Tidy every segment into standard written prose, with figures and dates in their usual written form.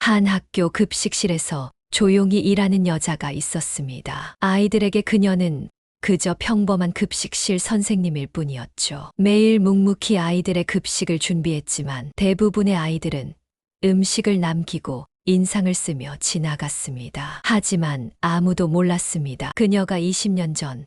한 학교 급식실에서 조용히 일하는 여자가 있었습니다. 아이들에게 그녀는 그저 평범한 급식실 선생님일 뿐이었죠. 매일 묵묵히 아이들의 급식을 준비했지만 대부분의 아이들은 음식을 남기고 인상을 쓰며 지나갔습니다. 하지만 아무도 몰랐습니다. 그녀가 20년 전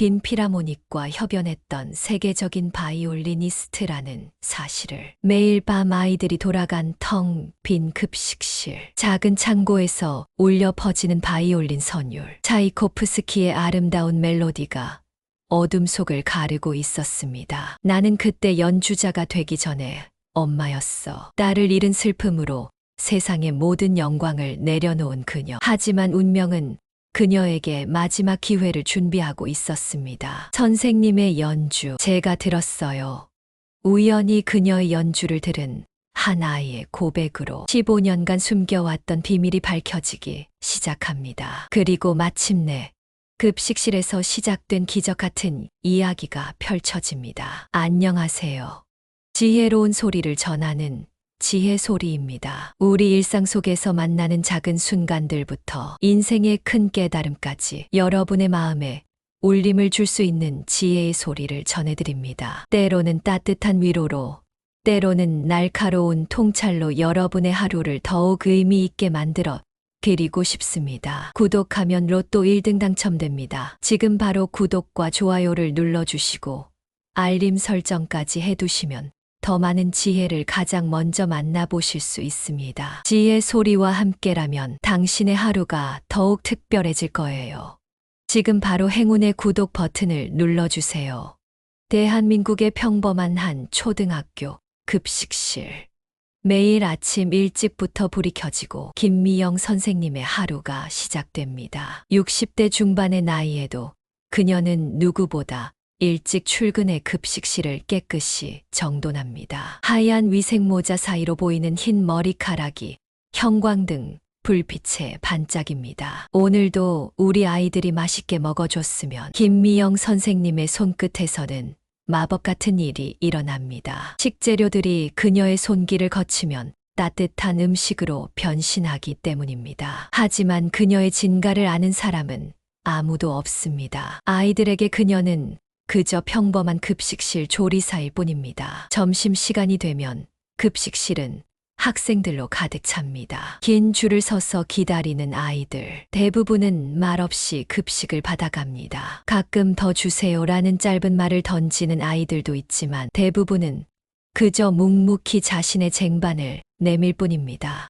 빈 피라모닉과 협연했던 세계적인 바이올리니스트라는 사실을. 매일 밤 아이들이 돌아간 텅 빈 급식실, 작은 창고에서 울려 퍼지는 바이올린 선율, 차이코프스키의 아름다운 멜로디가 어둠 속을 가르고 있었습니다. 나는 그때 연주자가 되기 전에 엄마였어. 딸을 잃은 슬픔으로 세상의 모든 영광을 내려놓은 그녀. 하지만 운명은 그녀에게 마지막 기회를 준비하고 있었습니다. 선생님의 연주, 제가 들었어요. 우연히 그녀의 연주를 들은 한 아이의 고백으로 15년간 숨겨왔던 비밀이 밝혀지기 시작합니다. 그리고 마침내 급식실에서 시작된 기적 같은 이야기가 펼쳐집니다. 안녕하세요. 지혜로운 소리를 전하는 지혜 소리입니다. 우리 일상 속에서 만나는 작은 순간들부터 인생의 큰 깨달음까지 여러분의 마음에 울림을 줄 수 있는 지혜의 소리를 전해드립니다. 때로는 따뜻한 위로로, 때로는 날카로운 통찰로 여러분의 하루를 더욱 의미 있게 만들어 드리고 싶습니다. 구독하면 로또 1등 당첨됩니다. 지금 바로 구독과 좋아요를 눌러주시고 알림 설정까지 해두시면 더 많은 지혜를 가장 먼저 만나보실 수 있습니다. 지혜 소리와 함께라면 당신의 하루가 더욱 특별해질 거예요. 지금 바로 행운의 구독 버튼을 눌러주세요. 대한민국의 평범한 한 초등학교 급식실. 매일 아침 일찍부터 불이 켜지고 김미영 선생님의 하루가 시작됩니다. 60대 중반의 나이에도 그녀는 누구보다 일찍 출근해 급식실을 깨끗이 정돈합니다. 하얀 위생모자 사이로 보이는 흰 머리카락이 형광등 불빛에 반짝입니다. 오늘도 우리 아이들이 맛있게 먹어줬으면. 김미영 선생님의 손끝에서는 마법 같은 일이 일어납니다. 식재료들이 그녀의 손길을 거치면 따뜻한 음식으로 변신하기 때문입니다. 하지만 그녀의 진가를 아는 사람은 아무도 없습니다. 아이들에게 그녀는 그저 평범한 급식실 조리사일 뿐입니다. 점심시간이 되면 급식실은 학생들로 가득 찹니다. 긴 줄을 서서 기다리는 아이들. 대부분은 말없이 급식을 받아갑니다. 가끔 더 주세요라는 짧은 말을 던지는 아이들도 있지만 대부분은 그저 묵묵히 자신의 쟁반을 내밀 뿐입니다.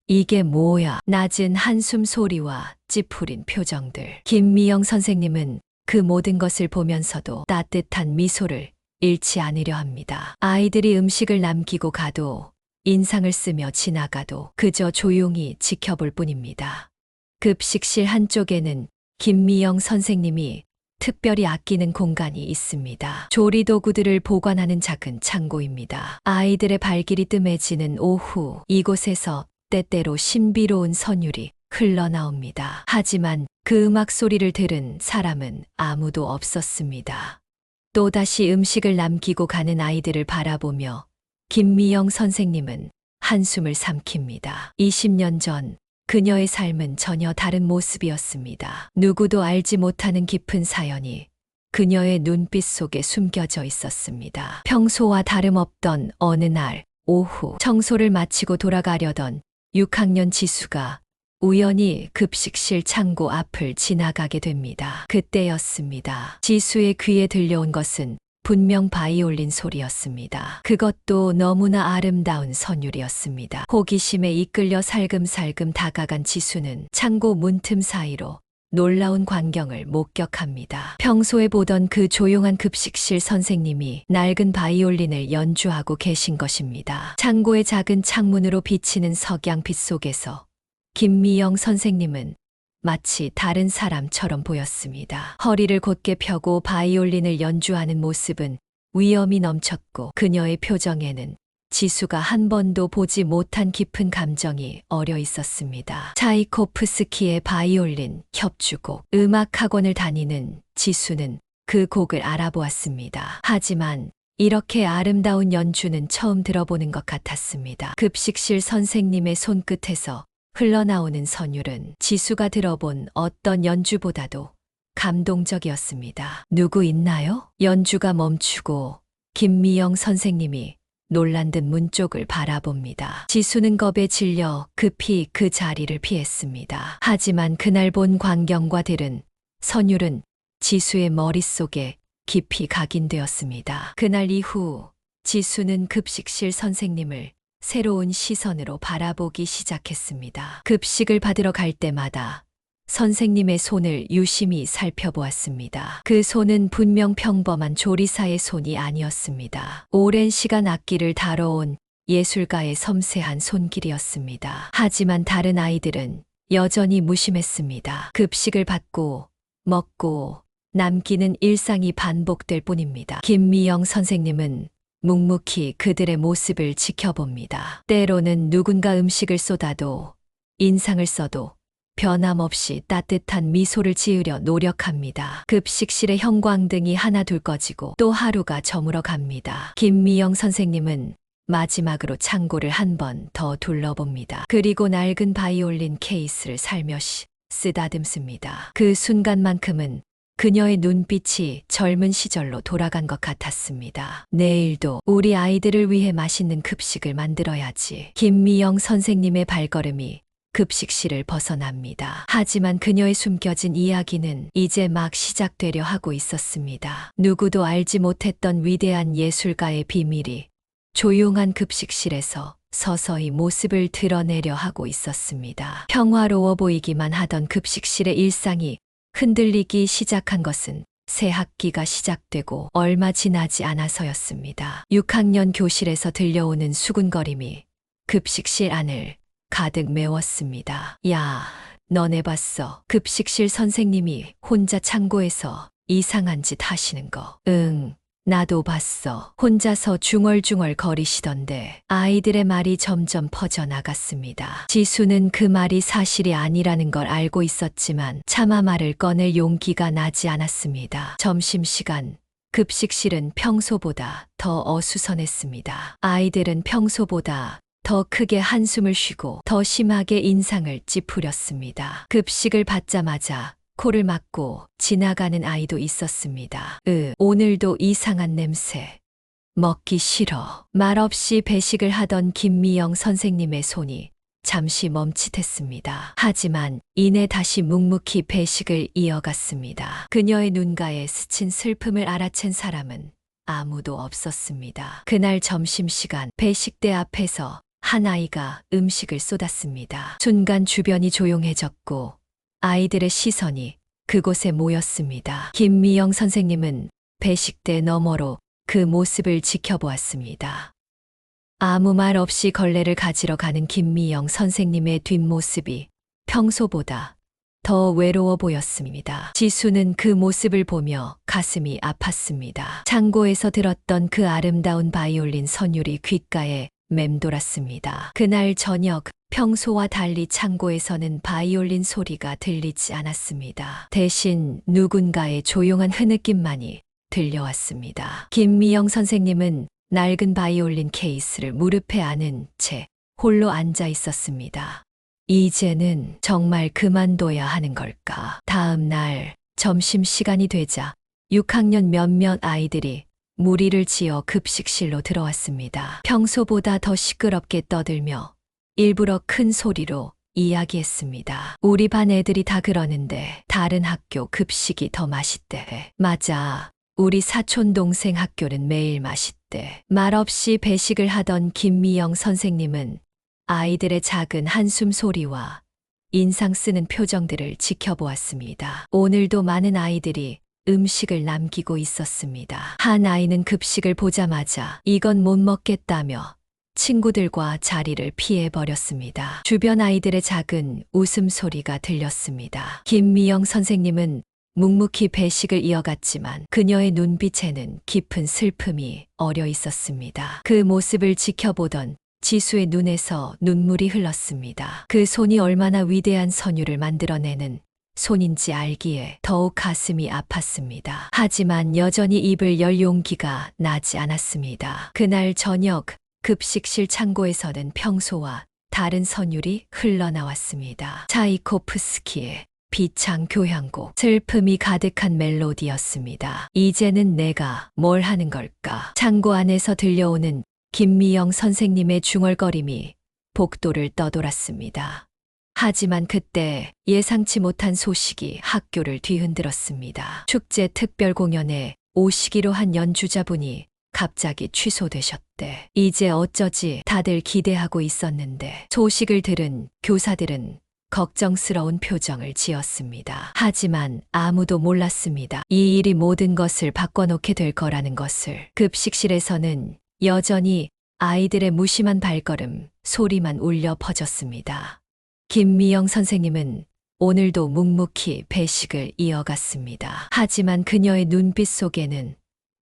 이게 뭐야? 낮은 한숨 소리와 찌푸린 표정들. 김미영 선생님은 그 모든 것을 보면서도 따뜻한 미소를 잃지 않으려 합니다. 아이들이 음식을 남기고 가도, 인상을 쓰며 지나가도 그저 조용히 지켜볼 뿐입니다. 급식실 한쪽에는 김미영 선생님이 특별히 아끼는 공간이 있습니다. 조리도구들을 보관하는 작은 창고입니다. 아이들의 발길이 뜸해지는 오후, 이곳에서 때때로 신비로운 선율이 흘러나옵니다. 하지만 그 음악 소리를 들은 사람은 아무도 없었습니다. 또다시 음식을 남기고 가는 아이들을 바라보며 김미영 선생님은 한숨을 삼킵니다. 20년 전 그녀의 삶은 전혀 다른 모습이었습니다. 누구도 알지 못하는 깊은 사연이 그녀의 눈빛 속에 숨겨져 있었습니다. 평소와 다름없던 어느 날 오후, 청소를 마치고 돌아가려던 6학년 지수가 우연히 급식실 창고 앞을 지나가게 됩니다. 그때였습니다. 지수의 귀에 들려온 것은 분명 바이올린 소리였습니다. 그것도 너무나 아름다운 선율이었습니다. 호기심에 이끌려 살금살금 다가간 지수는 창고 문틈 사이로 놀라운 광경을 목격합니다. 평소에 보던 그 조용한 급식실 선생님이 낡은 바이올린을 연주하고 계신 것입니다. 창고의 작은 창문으로 비치는 석양빛 속에서 김미영 선생님은 마치 다른 사람처럼 보였습니다. 허리를 곧게 펴고 바이올린을 연주하는 모습은 위엄이 넘쳤고 그녀의 표정에는 지수가 한 번도 보지 못한 깊은 감정이 어려 있었습니다. 차이코프스키의 바이올린 협주곡. 음악학원을 다니는 지수는 그 곡을 알아보았습니다. 하지만 이렇게 아름다운 연주는 처음 들어보는 것 같았습니다. 급식실 선생님의 손끝에서 흘러나오는 선율은 지수가 들어본 어떤 연주보다도 감동적이었습니다. 누구 있나요? 연주가 멈추고 김미영 선생님이 놀란 듯 문 쪽을 바라봅니다. 지수는 겁에 질려 급히 그 자리를 피했습니다. 하지만 그날 본 광경과 들은 선율은 지수의 머릿속에 깊이 각인되었습니다. 그날 이후 지수는 급식실 선생님을 새로운 시선으로 바라보기 시작했습니다. 급식을 받으러 갈 때마다 선생님의 손을 유심히 살펴보았습니다. 그 손은 분명 평범한 조리사의 손이 아니었습니다. 오랜 시간 악기를 다뤄온 예술가의 섬세한 손길이었습니다. 하지만 다른 아이들은 여전히 무심했습니다. 급식을 받고 먹고 남기는 일상이 반복될 뿐입니다. 김미영 선생님은 묵묵히 그들의 모습을 지켜봅니다. 때로는 누군가 음식을 쏟아도 인상을 써도 변함없이 따뜻한 미소를 지으려 노력합니다. 급식실의 형광등이 하나둘 꺼지고 또 하루가 저물어 갑니다. 김미영 선생님은 마지막으로 창고를 한 번 더 둘러봅니다. 그리고 낡은 바이올린 케이스를 살며시 쓰다듬습니다. 그 순간만큼은 그녀의 눈빛이 젊은 시절로 돌아간 것 같았습니다. 내일도 우리 아이들을 위해 맛있는 급식을 만들어야지. 김미영 선생님의 발걸음이 급식실을 벗어납니다. 하지만 그녀의 숨겨진 이야기는 이제 막 시작되려 하고 있었습니다. 누구도 알지 못했던 위대한 예술가의 비밀이 조용한 급식실에서 서서히 모습을 드러내려 하고 있었습니다. 평화로워 보이기만 하던 급식실의 일상이 흔들리기 시작한 것은 새 학기가 시작되고 얼마 지나지 않아서였습니다. 6학년 교실에서 들려오는 수군거림이 급식실 안을 가득 메웠습니다. 야, 너네 봤어? 급식실 선생님이 혼자 창고에서 이상한 짓 하시는 거. 응, 나도 봤어. 혼자서 중얼중얼 거리시던데. 아이들의 말이 점점 퍼져나갔습니다. 지수는 그 말이 사실이 아니라는 걸 알고 있었지만 차마 말을 꺼낼 용기가 나지 않았습니다. 점심시간, 급식실은 평소보다 더 어수선했습니다. 아이들은 평소보다 더 크게 한숨을 쉬고 더 심하게 인상을 찌푸렸습니다. 급식을 받자마자 코를 막고 지나가는 아이도 있었습니다. 오늘도 이상한 냄새. 먹기 싫어. 말없이 배식을 하던 김미영 선생님의 손이 잠시 멈칫했습니다. 하지만 이내 다시 묵묵히 배식을 이어갔습니다. 그녀의 눈가에 스친 슬픔을 알아챈 사람은 아무도 없었습니다. 그날 점심시간 배식대 앞에서 한 아이가 음식을 쏟았습니다. 순간 주변이 조용해졌고 아이들의 시선이 그곳에 모였습니다. 김미영 선생님은 배식대 너머로 그 모습을 지켜보았습니다. 아무 말 없이 걸레를 가지러 가는 김미영 선생님의 뒷모습이 평소보다 더 외로워 보였습니다. 지수는 그 모습을 보며 가슴이 아팠습니다. 창고에서 들었던 그 아름다운 바이올린 선율이 귓가에 맴돌았습니다. 그날 저녁 평소와 달리 창고에서는 바이올린 소리가 들리지 않았습니다. 대신 누군가의 조용한 흐느낌만이 들려왔습니다. 김미영 선생님은 낡은 바이올린 케이스를 무릎에 안은 채 홀로 앉아 있었습니다. 이제는 정말 그만둬야 하는 걸까? 다음 날 점심시간이 되자 6학년 몇몇 아이들이 무리를 지어 급식실로 들어왔습니다. 평소보다 더 시끄럽게 떠들며 일부러 큰 소리로 이야기했습니다. 우리 반 애들이 다 그러는데 다른 학교 급식이 더 맛있대. 맞아. 우리 사촌 동생 학교는 매일 맛있대. 말없이 배식을 하던 김미영 선생님은 아이들의 작은 한숨 소리와 인상 쓰는 표정들을 지켜보았습니다. 오늘도 많은 아이들이 음식을 남기고 있었습니다. 한 아이는 급식을 보자마자 이건 못 먹겠다며 친구들과 자리를 피해버렸습니다. 주변 아이들의 작은 웃음소리가 들렸습니다. 김미영 선생님은 묵묵히 배식을 이어갔지만 그녀의 눈빛에는 깊은 슬픔이 어려 있었습니다. 그 모습을 지켜보던 지수의 눈에서 눈물이 흘렀습니다. 그 손이 얼마나 위대한 선율을 만들어내는 손인지 알기에 더욱 가슴이 아팠습니다. 하지만 여전히 입을 열 용기가 나지 않았습니다. 그날 저녁 급식실 창고에서는 평소와 다른 선율이 흘러나왔습니다. 차이코프스키의 비창 교향곡, 슬픔이 가득한 멜로디였습니다. 이제는 내가 뭘 하는 걸까? 창고 안에서 들려오는 김미영 선생님의 중얼거림이 복도를 떠돌았습니다. 하지만 그때 예상치 못한 소식이 학교를 뒤흔들었습니다. 축제 특별 공연에 오시기로 한 연주자분이 갑자기 취소되셨대. 이제 어쩌지 다들 기대하고 있었는데 소식을 들은 교사들은 걱정스러운 표정을 지었습니다. 하지만 아무도 몰랐습니다. 이 일이 모든 것을 바꿔놓게 될 거라는 것을. 급식실에서는 여전히 아이들의 무심한 발걸음 소리만 울려 퍼졌습니다. 김미영 선생님은 오늘도 묵묵히 배식을 이어갔습니다. 하지만 그녀의 눈빛 속에는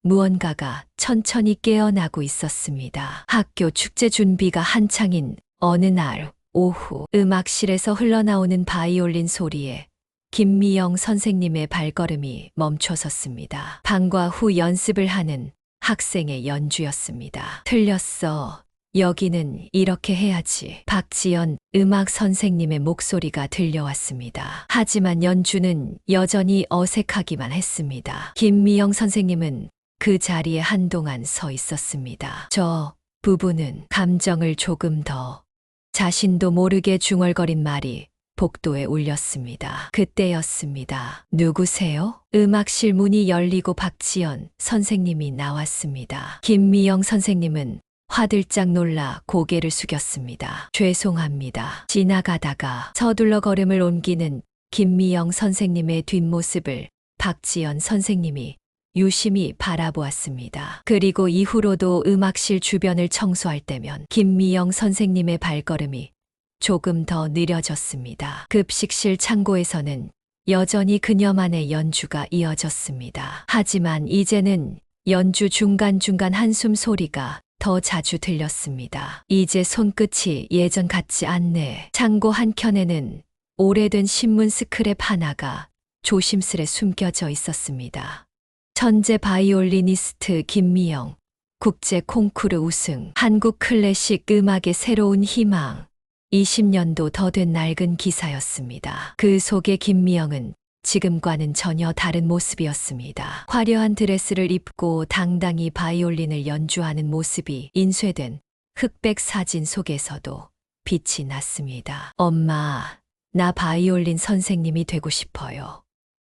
무언가가 천천히 깨어나고 있었습니다. 학교 축제 준비가 한창인 어느 날 오후, 음악실에서 흘러나오는 바이올린 소리에 김미영 선생님의 발걸음이 멈춰섰습니다. 방과 후 연습을 하는 학생의 연주였습니다. 틀렸어. 여기는 이렇게 해야지. 박지연 음악 선생님의 목소리가 들려왔습니다. 하지만 연주는 여전히 어색하기만 했습니다. 김미영 선생님은 그 자리에 한동안 서 있었습니다. 저 부부는 감정을 조금 더. 자신도 모르게 중얼거린 말이 복도에 울렸습니다. 그때였습니다. 누구세요? 음악실 문이 열리고 박지연 선생님이 나왔습니다. 김미영 선생님은 화들짝 놀라 고개를 숙였습니다. 죄송합니다. 지나가다가 서둘러 걸음을 옮기는 김미영 선생님의 뒷모습을 박지연 선생님이 유심히 바라보았습니다. 그리고 이후로도 음악실 주변을 청소할 때면 김미영 선생님의 발걸음이 조금 더 느려졌습니다. 급식실 창고에서는 여전히 그녀만의 연주가 이어졌습니다. 하지만 이제는 연주 중간중간 한숨 소리가 더 자주 들렸습니다. 이제 손끝이 예전 같지 않네. 창고 한켠에는 오래된 신문 스크랩 하나가 조심스레 숨겨져 있었습니다. 천재 바이올리니스트 김미영, 국제 콩쿠르 우승, 한국 클래식 음악의 새로운 희망. 20년도 더 된 낡은 기사였습니다. 그 속에 김미영은 지금과는 전혀 다른 모습이었습니다. 화려한 드레스를 입고 당당히 바이올린을 연주하는 모습이 인쇄된 흑백 사진 속에서도 빛이 났습니다. 엄마, 나 바이올린 선생님이 되고 싶어요.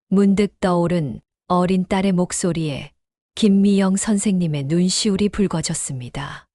문득 떠오른 어린 딸의 목소리에 김미영 선생님의 눈시울이 붉어졌습니다.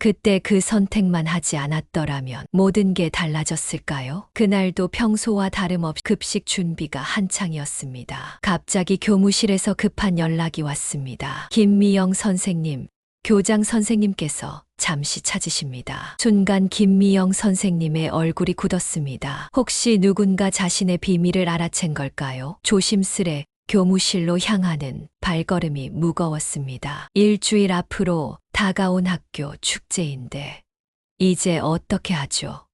그때 그 선택만 하지 않았더라면 모든 게 달라졌을까요? 그날도 평소와 다름없이 급식 준비가 한창이었습니다. 갑자기 교무실에서 급한 연락이 왔습니다. 김미영 선생님, 교장 선생님께서 잠시 찾으십니다. 순간 김미영 선생님의 얼굴이 굳었습니다. 혹시 누군가 자신의 비밀을 알아챈 걸까요? 조심스레 교무실로 향하는 발걸음이 무거웠습니다. 일주일 앞으로 다가온 학교 축제인데 이제 어떻게 하죠?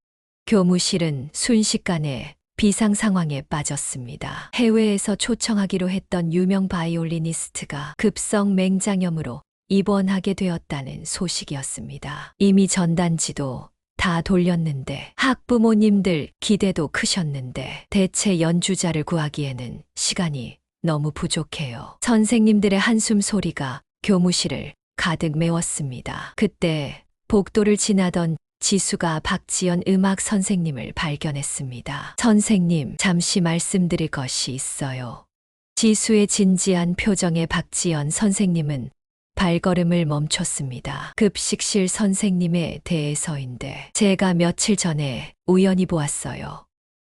교무실은 순식간에 비상 상황에 빠졌습니다. 해외에서 초청하기로 했던 유명 바이올리니스트가 급성 맹장염으로 입원하게 되었다는 소식이었습니다. 이미 전단지도 다 돌렸는데 학부모님들 기대도 크셨는데 대체 연주자를 구하기에는 시간이 너무 부족해요. 선생님들의 한숨 소리가 교무실을 가득 메웠습니다. 그때 복도를 지나던 지수가 박지연 음악 선생님을 발견했습니다. 선생님, 잠시 말씀드릴 것이 있어요. 지수의 진지한 표정에 박지연 선생님은 발걸음을 멈췄습니다. 급식실 선생님에 대해서인데 제가 며칠 전에 우연히 보았어요.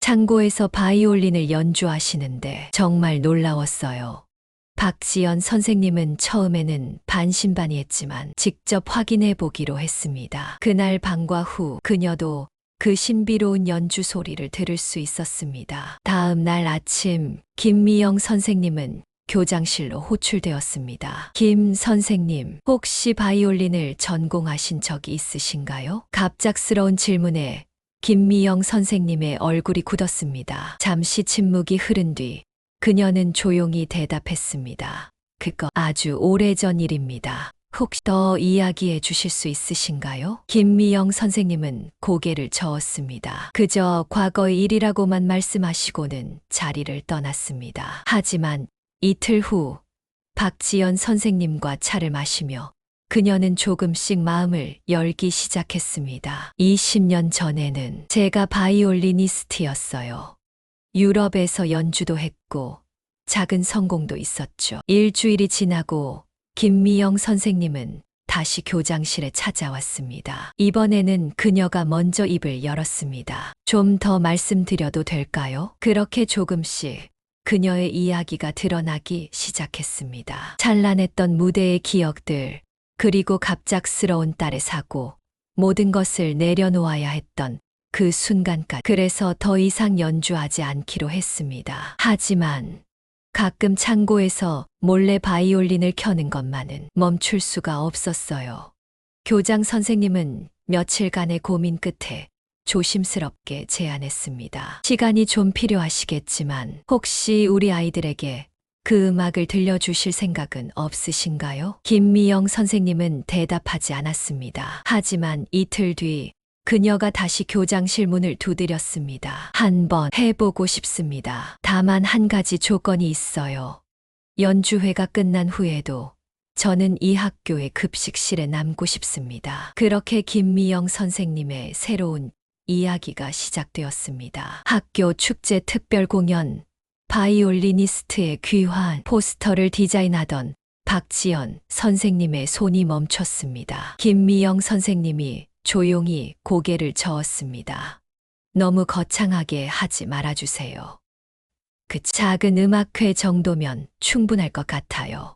창고에서 바이올린을 연주하시는데 정말 놀라웠어요. 박지연 선생님은 처음에는 반신반의했지만 직접 확인해 보기로 했습니다. 그날 방과 후 그녀도 그 신비로운 연주 소리를 들을 수 있었습니다. 다음 날 아침 김미영 선생님은 교장실로 호출되었습니다. 김 선생님, 혹시 바이올린을 전공하신 적이 있으신가요? 갑작스러운 질문에 김미영 선생님의 얼굴이 굳었습니다. 잠시 침묵이 흐른 뒤 그녀는 조용히 대답했습니다. 그거 아주 오래전 일입니다. 혹시 더 이야기해 주실 수 있으신가요? 김미영 선생님은 고개를 저었습니다. 그저 과거의 일이라고만 말씀하시고는 자리를 떠났습니다. 하지만 이틀 후 박지연 선생님과 차를 마시며 그녀는 조금씩 마음을 열기 시작했습니다. 20년 전에는 제가 바이올리니스트였어요. 유럽에서 연주도 했고 작은 성공도 있었죠. 일주일이 지나고 김미영 선생님은 다시 교장실에 찾아왔습니다. 이번에는 그녀가 먼저 입을 열었습니다. 좀 더 말씀드려도 될까요? 그렇게 조금씩 그녀의 이야기가 드러나기 시작했습니다. 찬란했던 무대의 기억들, 그리고 갑작스러운 딸의 사고, 모든 것을 내려놓아야 했던 그 순간까지. 그래서 더 이상 연주하지 않기로 했습니다. 하지만 가끔 창고에서 몰래 바이올린을 켜는 것만은 멈출 수가 없었어요. 교장 선생님은 며칠간의 고민 끝에 조심스럽게 제안했습니다. 시간이 좀 필요하시겠지만 혹시 우리 아이들에게 그 음악을 들려주실 생각은 없으신가요? 김미영 선생님은 대답하지 않았습니다. 하지만 이틀 뒤 그녀가 다시 교장실 문을 두드렸습니다. 한번 해보고 싶습니다. 다만 한 가지 조건이 있어요. 연주회가 끝난 후에도 저는 이 학교의 급식실에 남고 싶습니다. 그렇게 김미영 선생님의 새로운 이야기가 시작되었습니다. 학교 축제 특별 공연, 바이올리니스트의 귀환 포스터를 디자인하던 박지연 선생님의 손이 멈췄습니다. 김미영 선생님이 조용히 고개를 저었습니다. 너무 거창하게 하지 말아주세요. 그 작은 음악회 정도면 충분할 것 같아요.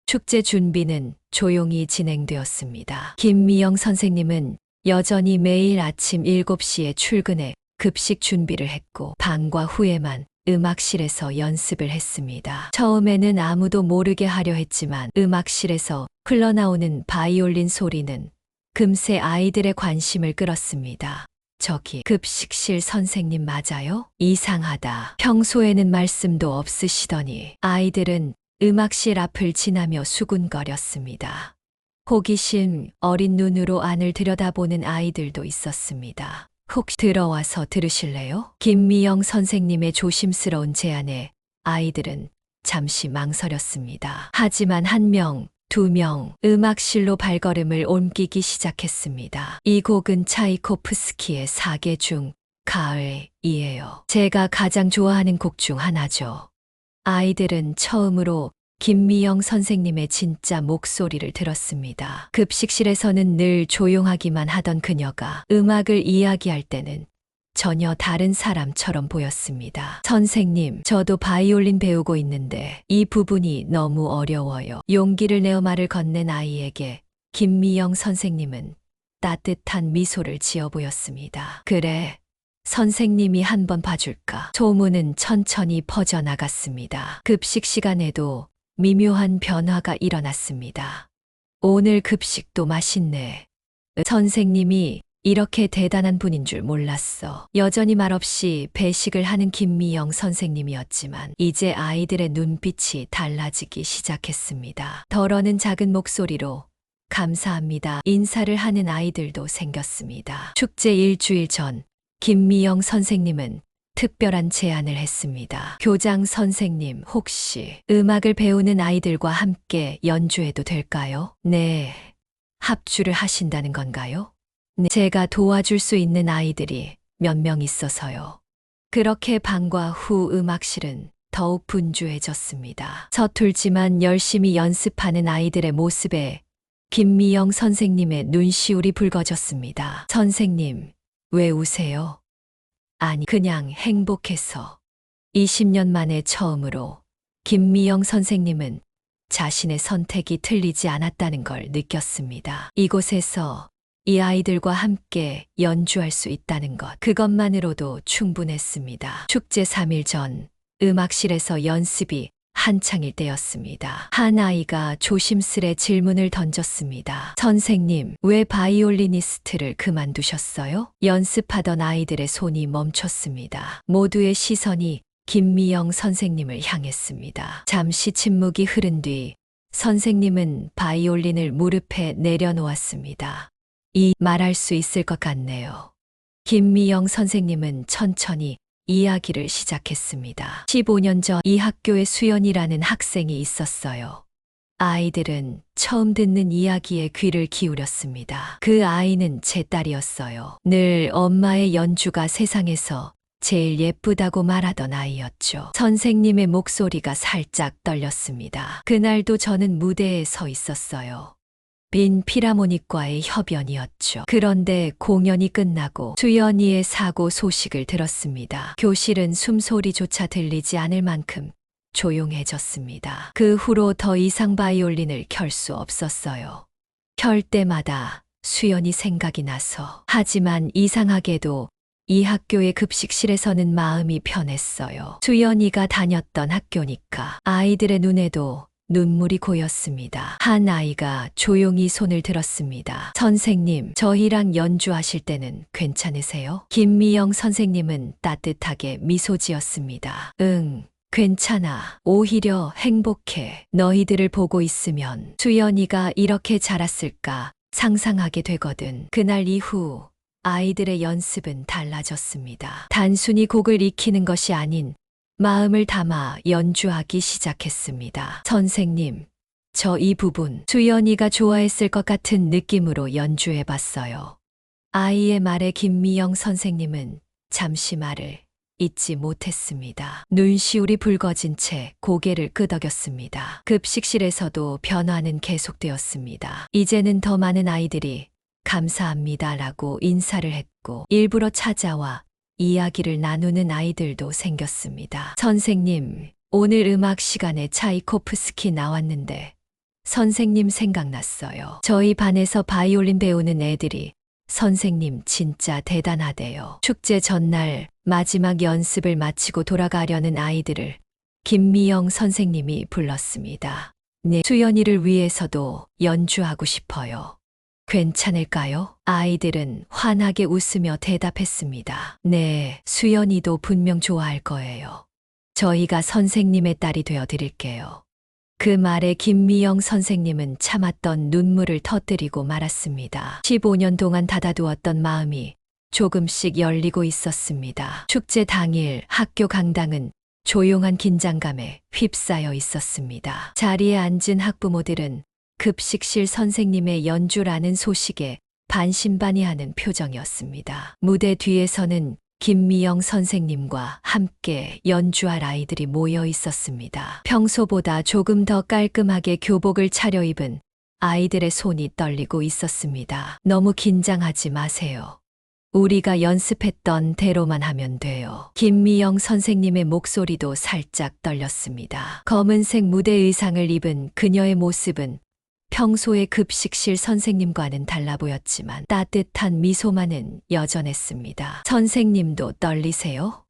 축제 준비는 조용히 진행되었습니다. 김미영 선생님은 여전히 매일 아침 7시에 출근해 급식 준비를 했고 방과 후에만 음악실에서 연습을 했습니다. 처음에는 아무도 모르게 하려 했지만 음악실에서 흘러나오는 바이올린 소리는 금세 아이들의 관심을 끌었습니다. 저기 급식실 선생님 맞아요? 이상하다. 평소에는 말씀도 없으시더니. 아이들은 음악실 앞을 지나며 수군거렸습니다. 호기심 어린 눈으로 안을 들여다보는 아이들도 있었습니다. 혹시 들어와서 들으실래요? 김미영 선생님의 조심스러운 제안에 아이들은 잠시 망설였습니다. 하지만 1명, 2명 음악실로 발걸음을 옮기기 시작했습니다. 이 곡은 차이코프스키의 4개 중 가을이에요. 제가 가장 좋아하는 곡 중 하나죠. 아이들은 처음으로 김미영 선생님의 진짜 목소리를 들었습니다. 급식실에서는 늘 조용하기만 하던 그녀가 음악을 이야기할 때는 전혀 다른 사람처럼 보였습니다. 선생님, 저도 바이올린 배우고 있는데 이 부분이 너무 어려워요. 용기를 내어 말을 건넨 아이에게 김미영 선생님은 따뜻한 미소를 지어 보였습니다. 그래, 선생님이 한번 봐줄까? 소문은 천천히 퍼져나갔습니다. 급식 시간에도 미묘한 변화가 일어났습니다. 오늘 급식도 맛있네. 선생님이 이렇게 대단한 분인 줄 몰랐어. 여전히 말없이 배식을 하는 김미영 선생님이었지만 이제 아이들의 눈빛이 달라지기 시작했습니다. 덜어는 작은 목소리로 감사합니다. 인사를 하는 아이들도 생겼습니다. 축제 일주일 전 김미영 선생님은 특별한 제안을 했습니다. 교장 선생님, 혹시 음악을 배우는 아이들과 함께 연주해도 될까요? 네. 합주를 하신다는 건가요? 네. 제가 도와줄 수 있는 아이들이 몇 명 있어서요. 그렇게 방과 후 음악실은 더욱 분주해졌습니다. 서툴지만 열심히 연습하는 아이들의 모습에 김미영 선생님의 눈시울이 붉어졌습니다. 선생님, 왜 우세요? 아니, 그냥 행복해서. 20년 만에 처음으로 김미영 선생님은 자신의 선택이 틀리지 않았다는 걸 느꼈습니다. 이곳에서 이 아이들과 함께 연주할 수 있다는 것, 그것만으로도 충분했습니다. 축제 3일 전 음악실에서 연습이 한창일 때였습니다. 한 아이가 조심스레 질문을 던졌습니다. 선생님, 왜 바이올리니스트를 그만두셨어요? 연습하던 아이들의 손이 멈췄습니다. 모두의 시선이 김미영 선생님을 향했습니다. 잠시 침묵이 흐른 뒤 선생님은 바이올린을 무릎에 내려놓았습니다. 말할 수 있을 것 같네요. 김미영 선생님은 천천히 이야기를 시작했습니다. 15년 전 이 학교에 수연이라는 학생이 있었어요. 아이들은 처음 듣는 이야기에 귀를 기울였습니다. 그 아이는 제 딸이었어요. 늘 엄마의 연주가 세상에서 제일 예쁘다고 말하던 아이였죠. 선생님의 목소리가 살짝 떨렸습니다. 그날도 저는 무대에 서 있었어요. 빈 필하모닉과의 협연이었죠. 그런데 공연이 끝나고 수연이의 사고 소식을 들었습니다. 교실은 숨소리조차 들리지 않을 만큼 조용해졌습니다. 그 후로 더 이상 바이올린을 켤 수 없었어요. 켤 때마다 수연이 생각이 나서. 하지만 이상하게도 이 학교의 급식실에서는 마음이 편했어요. 수연이가 다녔던 학교니까. 아이들의 눈에도 눈물이 고였습니다. 한 아이가 조용히 손을 들었습니다. 선생님, 저희랑 연주하실 때는 괜찮으세요? 김미영 선생님은 따뜻하게 미소 지었습니다. 응, 괜찮아. 오히려 행복해. 너희들을 보고 있으면 수연이가 이렇게 자랐을까 상상하게 되거든. 그날 이후 아이들의 연습은 달라졌습니다. 단순히 곡을 익히는 것이 아닌 마음을 담아 연주하기 시작했습니다. 선생님, 저 이 부분 수연이가 좋아했을 것 같은 느낌으로 연주해 봤어요. 아이의 말에 김미영 선생님은 잠시 말을 잊지 못했습니다. 눈시울이 붉어진 채 고개를 끄덕였습니다. 급식실에서도 변화는 계속되었습니다. 이제는 더 많은 아이들이 감사합니다라고 인사를 했고 일부러 찾아와 이야기를 나누는 아이들도 생겼습니다. 선생님, 오늘 음악 시간에 차이코프스키 나왔는데 선생님 생각났어요. 저희 반에서 바이올린 배우는 애들이 선생님 진짜 대단하대요. 축제 전날 마지막 연습을 마치고 돌아가려는 아이들을 김미영 선생님이 불렀습니다. 네, 수연이를 위해서도 연주하고 싶어요. 괜찮을까요? 아이들은 환하게 웃으며 대답했습니다. 네, 수연이도 분명 좋아할 거예요. 저희가 선생님의 딸이 되어 드릴게요. 그 말에 김미영 선생님은 참았던 눈물을 터뜨리고 말았습니다. 15년 동안 닫아두었던 마음이 조금씩 열리고 있었습니다. 축제 당일 학교 강당은 조용한 긴장감에 휩싸여 있었습니다. 자리에 앉은 학부모들은 급식실 선생님의 연주라는 소식에 반신반의하는 표정이었습니다. 무대 뒤에서는 김미영 선생님과 함께 연주할 아이들이 모여 있었습니다. 평소보다 조금 더 깔끔하게 교복을 차려입은 아이들의 손이 떨리고 있었습니다. 너무 긴장하지 마세요. 우리가 연습했던 대로만 하면 돼요. 김미영 선생님의 목소리도 살짝 떨렸습니다. 검은색 무대 의상을 입은 그녀의 모습은 평소의 급식실 선생님과는 달라 보였지만 따뜻한 미소만은 여전했습니다. 선생님도 떨리세요?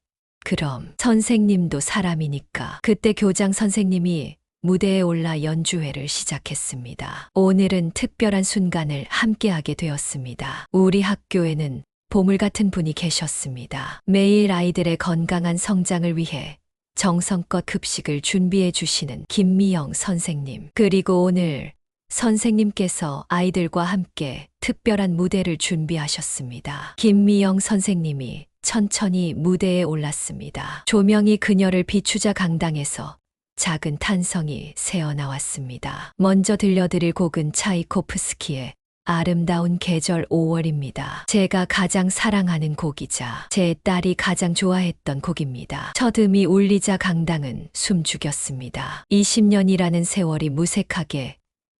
그럼 선생님도 사람이니까. 그때 교장 선생님이 무대에 올라 연주회를 시작했습니다. 오늘은 특별한 순간을 함께하게 되었습니다. 우리 학교에는 보물 같은 분이 계셨습니다. 매일 아이들의 건강한 성장을 위해 정성껏 급식을 준비해 주시는 김미영 선생님. 그리고 오늘 선생님께서 아이들과 함께 특별한 무대를 준비하셨습니다. 김미영 선생님이 천천히 무대에 올랐습니다. 조명이 그녀를 비추자 강당에서 작은 탄성이 새어나왔습니다. 먼저 들려드릴 곡은 차이코프스키의 아름다운 계절 5월입니다. 제가 가장 사랑하는 곡이자 제 딸이 가장 좋아했던 곡입니다. 첫 음이 울리자 강당은 숨죽였습니다. 20년이라는 세월이 무색하게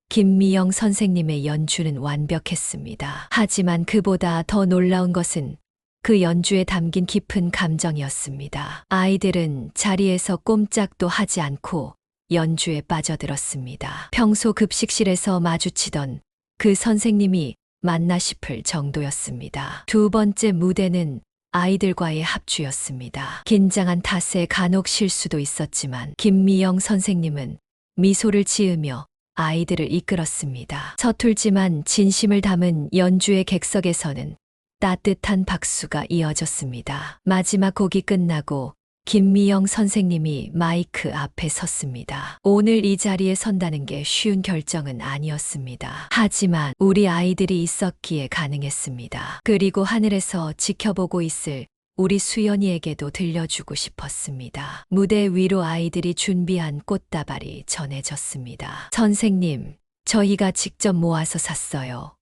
김미영 선생님의 연주는 완벽했습니다. 하지만 그보다 더 놀라운 것은 그 연주에 담긴 깊은 감정이었습니다. 아이들은 자리에서 꼼짝도 하지 않고 연주에 빠져들었습니다. 평소 급식실에서 마주치던 그 선생님이 맞나 싶을 정도였습니다. 두 번째 무대는 아이들과의 합주였습니다. 긴장한 탓에 간혹 실수도 있었지만 김미영 선생님은 미소를 지으며 아이들을 이끌었습니다. 서툴지만 진심을 담은 연주의 객석에서는 따뜻한 박수가 이어졌습니다. 마지막 곡이 끝나고 김미영 선생님이 마이크 앞에 섰습니다. 오늘 이 자리에 선다는 게 쉬운 결정은 아니었습니다. 하지만 우리 아이들이 있었기에 가능했습니다. 그리고 하늘에서 지켜보고 있을 우리 수연이에게도 들려주고 싶었습니다. 무대 위로 아이들이 준비한 꽃다발이 전해졌습니다. 선생님, 저희가 직접 모아서 샀어요.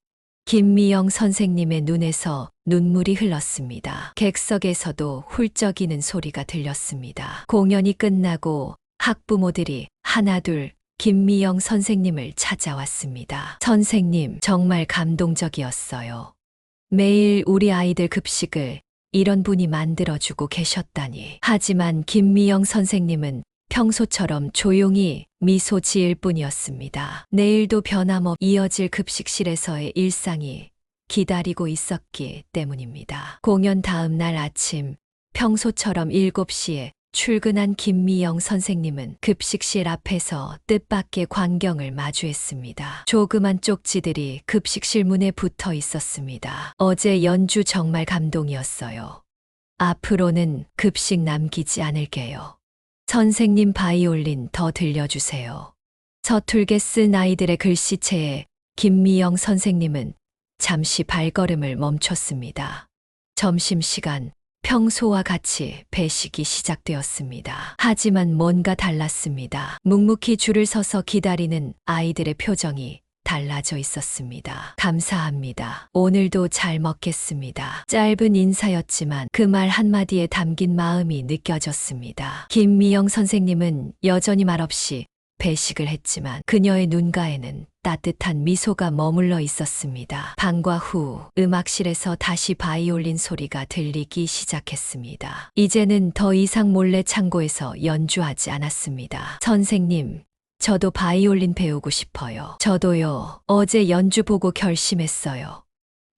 김미영 선생님의 눈에서 눈물이 흘렀습니다. 객석에서도 훌쩍이는 소리가 들렸습니다. 공연이 끝나고 학부모들이 하나둘 김미영 선생님을 찾아왔습니다. 선생님, 정말 감동적이었어요. 매일 우리 아이들 급식을 이런 분이 만들어주고 계셨다니. 하지만 김미영 선생님은 평소처럼 조용히 미소 지을 뿐이었습니다. 내일도 변함없이 이어질 급식실에서의 일상이 기다리고 있었기 때문입니다. 공연 다음 날 아침, 평소처럼 7시에 출근한 김미영 선생님은 급식실 앞에서 뜻밖의 광경을 마주했습니다. 조그만 쪽지들이 급식실 문에 붙어 있었습니다. 어제 연주 정말 감동이었어요. 앞으로는 급식 남기지 않을게요. 선생님 바이올린 더 들려주세요. 서툴게 쓴 아이들의 글씨체에 김미영 선생님은 잠시 발걸음을 멈췄습니다. 점심시간, 평소와 같이 배식이 시작되었습니다. 하지만 뭔가 달랐습니다. 묵묵히 줄을 서서 기다리는 아이들의 표정이 달라져 있었습니다. 감사합니다. 오늘도 잘 먹겠습니다. 짧은 인사였지만 그 말 한마디에 담긴 마음이 느껴졌습니다. 김미영 선생님은 여전히 말없이 배식을 했지만 그녀의 눈가에는 따뜻한 미소가 머물러 있었습니다. 방과 후 음악실에서 다시 바이올린 소리가 들리기 시작했습니다. 이제는 더 이상 몰래 창고에서 연주하지 않았습니다. 선생님, 저도 바이올린 배우고 싶어요. 저도요. 어제 연주 보고 결심했어요.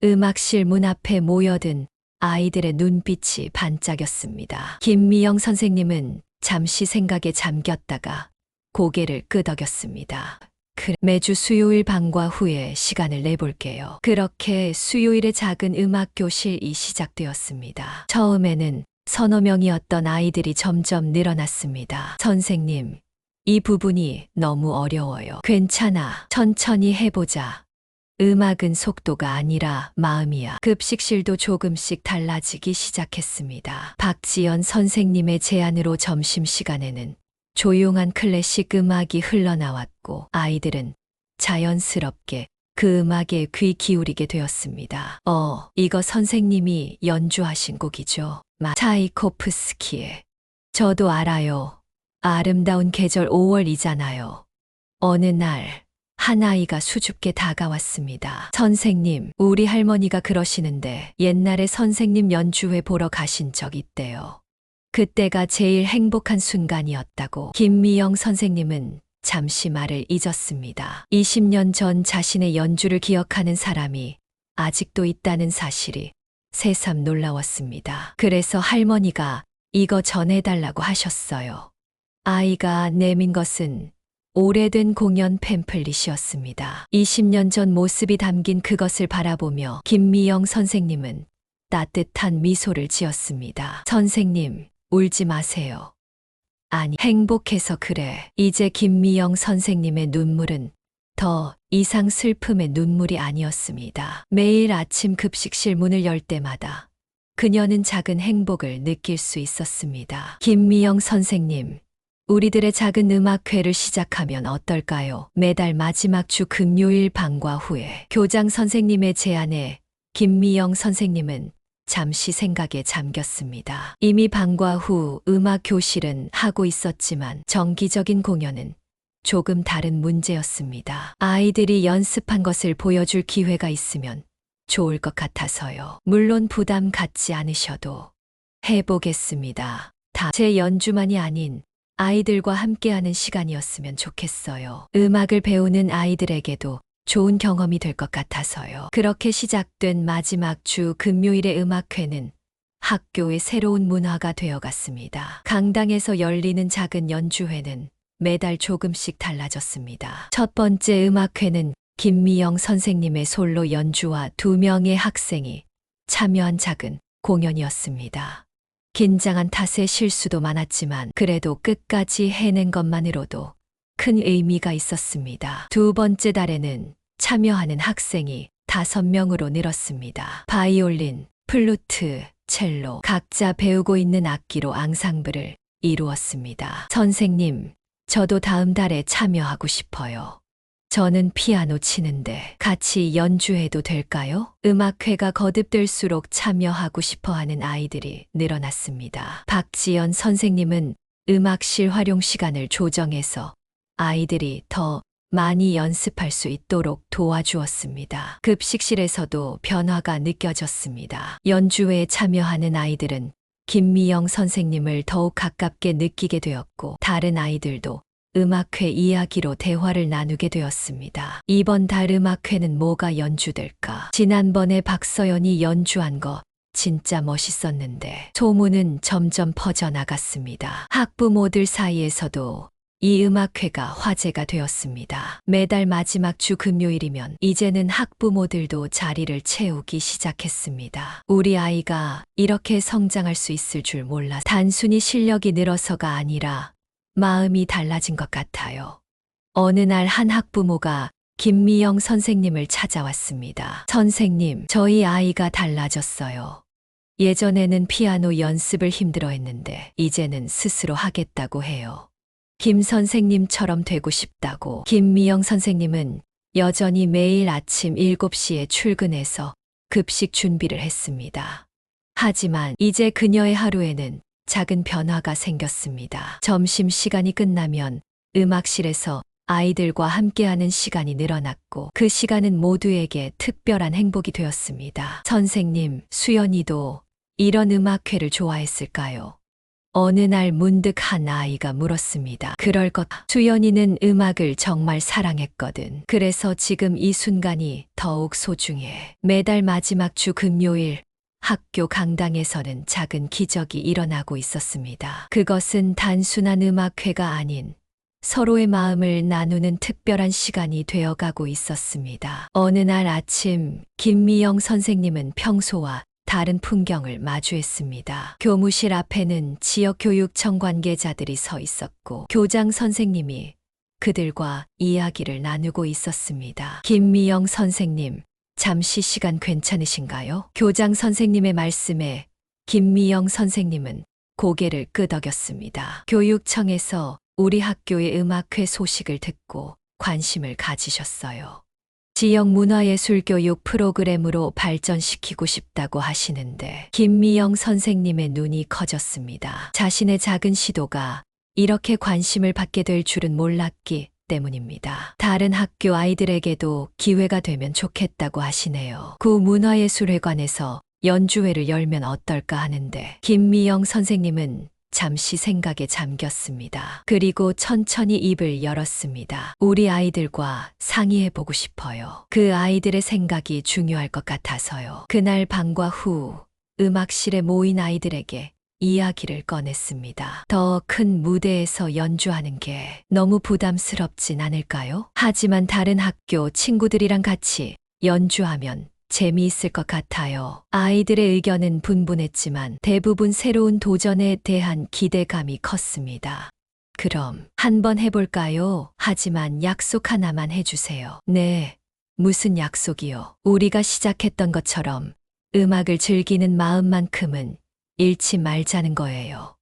음악실 문 앞에 모여든 아이들의 눈빛이 반짝였습니다. 김미영 선생님은 잠시 생각에 잠겼다가 고개를 끄덕였습니다. 그래, 매주 수요일 방과 후에 시간을 내볼게요. 그렇게 수요일의 작은 음악교실이 시작되었습니다. 처음에는 서너 명이었던 아이들이 점점 늘어났습니다. 선생님, 이 부분이 너무 어려워요. 괜찮아. 천천히 해보자. 음악은 속도가 아니라 마음이야. 급식실도 조금씩 달라지기 시작했습니다. 박지연 선생님의 제안으로 점심시간에는 조용한 클래식 음악이 흘러나왔고 아이들은 자연스럽게 그 음악에 귀 기울이게 되었습니다. 이거 선생님이 연주하신 곡이죠. 차이코프스키의. 저도 알아요. 아름다운 계절 5월이잖아요. 어느 날 한 아이가 수줍게 다가왔습니다. 선생님, 우리 할머니가 그러시는데 옛날에 선생님 연주회 보러 가신 적 있대요. 그때가 제일 행복한 순간이었다고. 김미영 선생님은 잠시 말을 잊었습니다. 20년 전 자신의 연주를 기억하는 사람이 아직도 있다는 사실이 새삼 놀라웠습니다. 그래서 할머니가 이거 전해달라고 하셨어요. 아이가 내민 것은 오래된 공연 팸플릿이었습니다. 20년 전 모습이 담긴 그것을 바라보며 김미영 선생님은 따뜻한 미소를 지었습니다. 선생님, 울지 마세요. 아니, 행복해서 그래. 이제 김미영 선생님의 눈물은 더 이상 슬픔의 눈물이 아니었습니다. 매일 아침 급식실 문을 열 때마다 그녀는 작은 행복을 느낄 수 있었습니다. 김미영 선생님, 우리들의 작은 음악회를 시작하면 어떨까요? 매달 마지막 주 금요일 방과 후에 교장 선생님의 제안에 김미영 선생님은 잠시 생각에 잠겼습니다. 이미 방과 후 음악 교실은 하고 있었지만 정기적인 공연은 조금 다른 문제였습니다. 아이들이 연습한 것을 보여줄 기회가 있으면 좋을 것 같아서요. 물론 부담 갖지 않으셔도 해보겠습니다. 제 연주만이 아닌 아이들과 함께하는 시간이었으면 좋겠어요. 음악을 배우는 아이들에게도 좋은 경험이 될 것 같아서요. 그렇게 시작된 마지막 주 금요일의 음악회는 학교의 새로운 문화가 되어갔습니다. 강당에서 열리는 작은 연주회는 매달 조금씩 달라졌습니다. 첫 번째 음악회는 김미영 선생님의 솔로 연주와 2명의 학생이 참여한 작은 공연이었습니다. 긴장한 탓에 실수도 많았지만 그래도 끝까지 해낸 것만으로도 큰 의미가 있었습니다. 두 번째 달에는 참여하는 학생이 5명으로 늘었습니다. 바이올린, 플루트, 첼로, 각자 배우고 있는 악기로 앙상블을 이루었습니다. 선생님, 저도 다음 달에 참여하고 싶어요. 저는 피아노 치는데 같이 연주해도 될까요? 음악회가 거듭될수록 참여하고 싶어 하는 아이들이 늘어났습니다. 박지연 선생님은 음악실 활용 시간을 조정해서 아이들이 더 많이 연습할 수 있도록 도와주었습니다. 급식실에서도 변화가 느껴졌습니다. 연주회에 참여하는 아이들은 김미영 선생님을 더욱 가깝게 느끼게 되었고 다른 아이들도 음악회 이야기로 대화를 나누게 되었습니다. 이번 달 음악회는 뭐가 연주될까? 지난번에 박서연이 연주한 거 진짜 멋있었는데 소문은 점점 퍼져나갔습니다. 학부모들 사이에서도 이 음악회가 화제가 되었습니다. 매달 마지막 주 금요일이면 이제는 학부모들도 자리를 채우기 시작했습니다. 우리 아이가 이렇게 성장할 수 있을 줄 몰라 단순히 실력이 늘어서가 아니라 마음이 달라진 것 같아요. 어느 날 한 학부모가 김미영 선생님을 찾아왔습니다. 선생님, 저희 아이가 달라졌어요. 예전에는 피아노 연습을 힘들어했는데 이제는 스스로 하겠다고 해요. 김 선생님처럼 되고 싶다고. 김미영 선생님은 여전히 매일 아침 7시에 출근해서 급식 준비를 했습니다. 하지만 이제 그녀의 하루에는 작은 변화가 생겼습니다. 점심시간이 끝나면 음악실에서 아이들과 함께하는 시간이 늘어났고 그 시간은 모두에게 특별한 행복이 되었습니다. 선생님, 수연이도 이런 음악회를 좋아했을까요? 어느 날 문득 한 아이가 물었습니다. 그럴 것. 수연이는 음악을 정말 사랑했거든. 그래서 지금 이 순간이 더욱 소중해. 매달 마지막 주 금요일 학교 강당에서는 작은 기적이 일어나고 있었습니다. 그것은 단순한 음악회가 아닌 서로의 마음을 나누는 특별한 시간이 되어가고 있었습니다. 어느 날 아침 김미영 선생님은 평소와 다른 풍경을 마주했습니다. 교무실 앞에는 지역교육청 관계자들이 서 있었고 교장 선생님이 그들과 이야기를 나누고 있었습니다. 김미영 선생님, 잠시 시간 괜찮으신가요? 교장 선생님의 말씀에 김미영 선생님은 고개를 끄덕였습니다. 교육청에서 우리 학교의 음악회 소식을 듣고 관심을 가지셨어요. 지역 문화예술 교육 프로그램으로 발전시키고 싶다고 하시는데 김미영 선생님의 눈이 커졌습니다. 자신의 작은 시도가 이렇게 관심을 받게 될 줄은 몰랐기 때문입니다. 다른 학교 아이들에게도 기회가 되면 좋겠다고 하시네요. 구 문화예술회관에서 연주회를 열면 어떨까 하는데 김미영 선생님은 잠시 생각에 잠겼습니다. 그리고 천천히 입을 열었습니다. 우리 아이들과 상의해보고 싶어요. 그 아이들의 생각이 중요할 것 같아서요. 그날 방과 후 음악실에 모인 아이들에게 이야기를 꺼냈습니다. 더 큰 무대에서 연주하는 게 너무 부담스럽진 않을까요? 하지만 다른 학교 친구들이랑 같이 연주하면 재미있을 것 같아요. 아이들의 의견은 분분했지만 대부분 새로운 도전에 대한 기대감이 컸습니다. 그럼 한번 해볼까요? 하지만 약속 하나만 해주세요. 네, 무슨 약속이요? 우리가 시작했던 것처럼 음악을 즐기는 마음만큼은 잃지 말자는 거예요.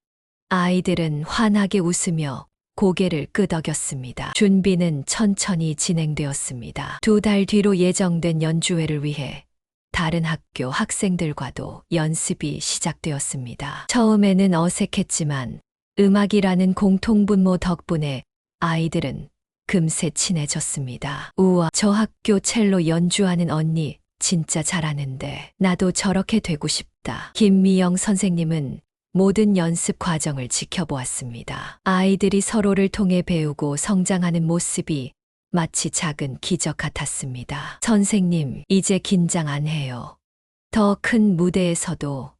아이들은 환하게 웃으며 고개를 끄덕였습니다. 준비는 천천히 진행되었습니다. 2달 뒤로 예정된 연주회를 위해 다른 학교 학생들과도 연습이 시작되었습니다. 처음에는 어색했지만 음악이라는 공통분모 덕분에 아이들은 금세 친해졌습니다. 우와, 저 학교 첼로 연주하는 언니 진짜 잘하는데 나도 저렇게 되고 싶다. 김미영 선생님은 모든 연습 과정을 지켜보았습니다. 아이들이 서로를 통해 배우고 성장하는 모습이 마치 작은 기적 같았습니다. 선생님, 이제 긴장 안 해요. 더 큰 무대에서도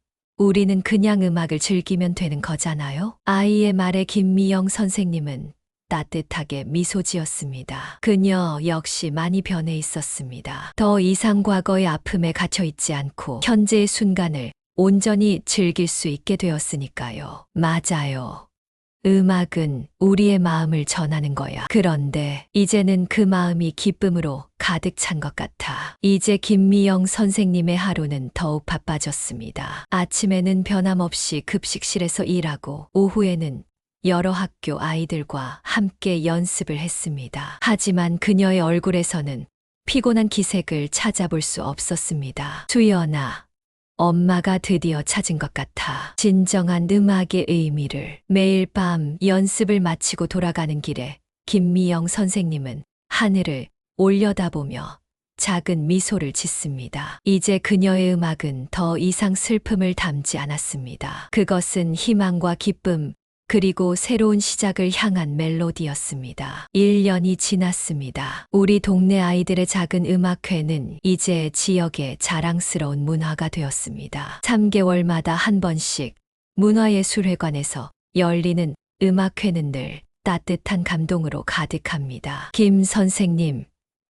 우리는 그냥 음악을 즐기면 되는 거잖아요. 아이의 말에 김미영 선생님은 따뜻하게 미소 지었습니다. 그녀 역시 많이 변해 있었습니다. 더 이상 과거의 아픔에 갇혀 있지 않고 현재의 순간을 온전히 즐길 수 있게 되었으니까요. 맞아요. 음악은 우리의 마음을 전하는 거야. 그런데 이제는 그 마음이 기쁨으로 가득 찬 것 같아. 이제 김미영 선생님의 하루는 더욱 바빠졌습니다. 아침에는 변함없이 급식실에서 일하고 오후에는 여러 학교 아이들과 함께 연습을 했습니다. 하지만 그녀의 얼굴에서는 피곤한 기색을 찾아볼 수 없었습니다. 수연아, 엄마가 드디어 찾은 것 같아. 진정한 음악의 의미를. 매일 밤 연습을 마치고 돌아가는 길에 김미영 선생님은 하늘을 올려다보며 작은 미소를 짓습니다. 이제 그녀의 음악은 더 이상 슬픔을 담지 않았습니다. 그것은 희망과 기쁨, 그리고 새로운 시작을 향한 멜로디였습니다. 1년이 지났습니다. 우리 동네 아이들의 작은 음악회는 이제 지역의 자랑스러운 문화가 되었습니다. 3개월마다 한 번씩 문화예술회관에서 열리는 음악회는 늘 따뜻한 감동으로 가득합니다. 김 선생님,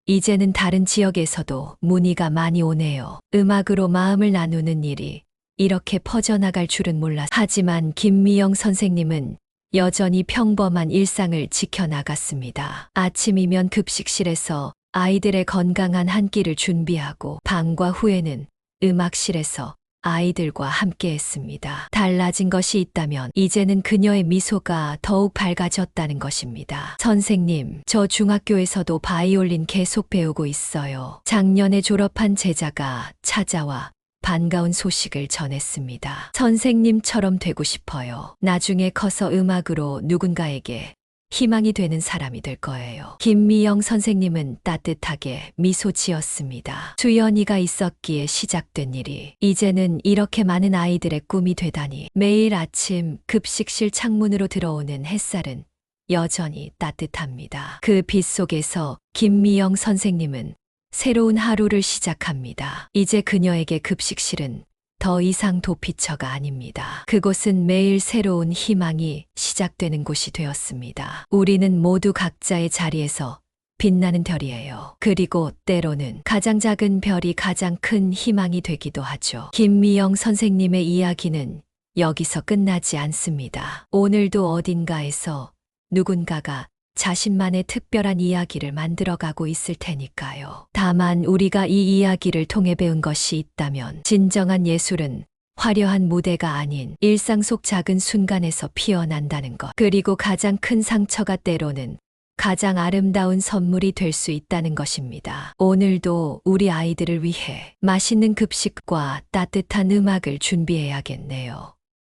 이제는 다른 지역에서도 문의가 많이 오네요. 음악으로 마음을 나누는 일이 이렇게 퍼져나갈 줄은 몰랐. 하지만 김미영 선생님은 여전히 평범한 일상을 지켜나갔습니다. 아침이면 급식실에서 아이들의 건강한 한 끼를 준비하고 방과 후에는 음악실에서 아이들과 함께 했습니다. 달라진 것이 있다면 이제는 그녀의 미소가 더욱 밝아졌다는 것입니다. 선생님, 저 중학교에서도 바이올린 계속 배우고 있어요. 작년에 졸업한 제자가 찾아와 반가운 소식을 전했습니다. 선생님처럼 되고 싶어요. 나중에 커서 음악으로 누군가에게 희망이 되는 사람이 될 거예요. 김미영 선생님은 따뜻하게 미소 지었습니다. 수연이가 있었기에 시작된 일이 이제는 이렇게 많은 아이들의 꿈이 되다니. 매일 아침 급식실 창문으로 들어오는 햇살은 여전히 따뜻합니다. 그 빛 속에서 김미영 선생님은 새로운 하루를 시작합니다. 이제 그녀에게 급식실은 더 이상 도피처가 아닙니다. 그곳은 매일 새로운 희망이 시작되는 곳이 되었습니다. 우리는 모두 각자의 자리에서 빛나는 별이에요. 그리고 때로는 가장 작은 별이 가장 큰 희망이 되기도 하죠. 김미영 선생님의 이야기는 여기서 끝나지 않습니다. 오늘도 어딘가에서 누군가가 자신만의 특별한 이야기를 만들어가고 있을 테니까요. 다만 우리가 이 이야기를 통해 배운 것이 있다면 진정한 예술은 화려한 무대가 아닌 일상 속 작은 순간에서 피어난다는 것. 그리고 가장 큰 상처가 때로는 가장 아름다운 선물이 될 수 있다는 것입니다. 오늘도 우리 아이들을 위해 맛있는 급식과 따뜻한 음악을 준비해야겠네요.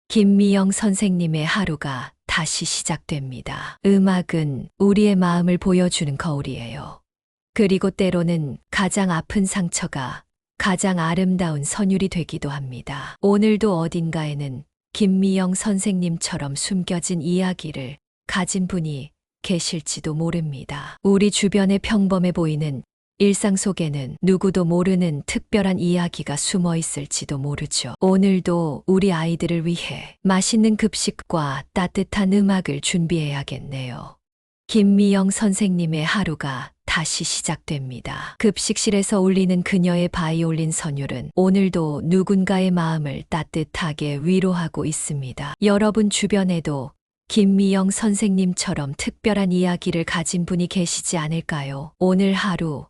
김미영 선생님의 하루가 다시 시작됩니다. 음악은 우리의 마음을 보여주는 거울이에요. 그리고 때로는 가장 아픈 상처가 가장 아름다운 선율이 되기도 합니다. 오늘도 어딘가에는 김미영 선생님처럼 숨겨진 이야기를 가진 분이 계실지도 모릅니다. 우리 주변에 평범해 보이는 일상 속에는 누구도 모르는 특별한 이야기가 숨어 있을지도 모르죠. 오늘도 우리 아이들을 위해 맛있는 급식과 따뜻한 음악을 준비해야겠네요. 김미영 선생님의 하루가 다시 시작됩니다. 급식실에서 울리는 그녀의 바이올린 선율은 오늘도 누군가의 마음을 따뜻하게 위로하고 있습니다. 여러분 주변에도 김미영 선생님처럼 특별한 이야기를 가진 분이 계시지 않을까요? 오늘 하루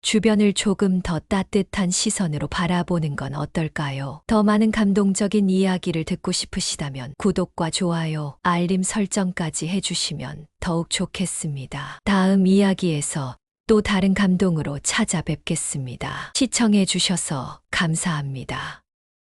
주변을 조금 더 따뜻한 시선으로 바라보는 건 어떨까요? 더 많은 감동적인 이야기를 듣고 싶으시다면 구독과 좋아요, 알림 설정까지 해주시면 더욱 좋겠습니다. 다음 이야기에서 또 다른 감동으로 찾아뵙겠습니다. 시청해 주셔서 감사합니다.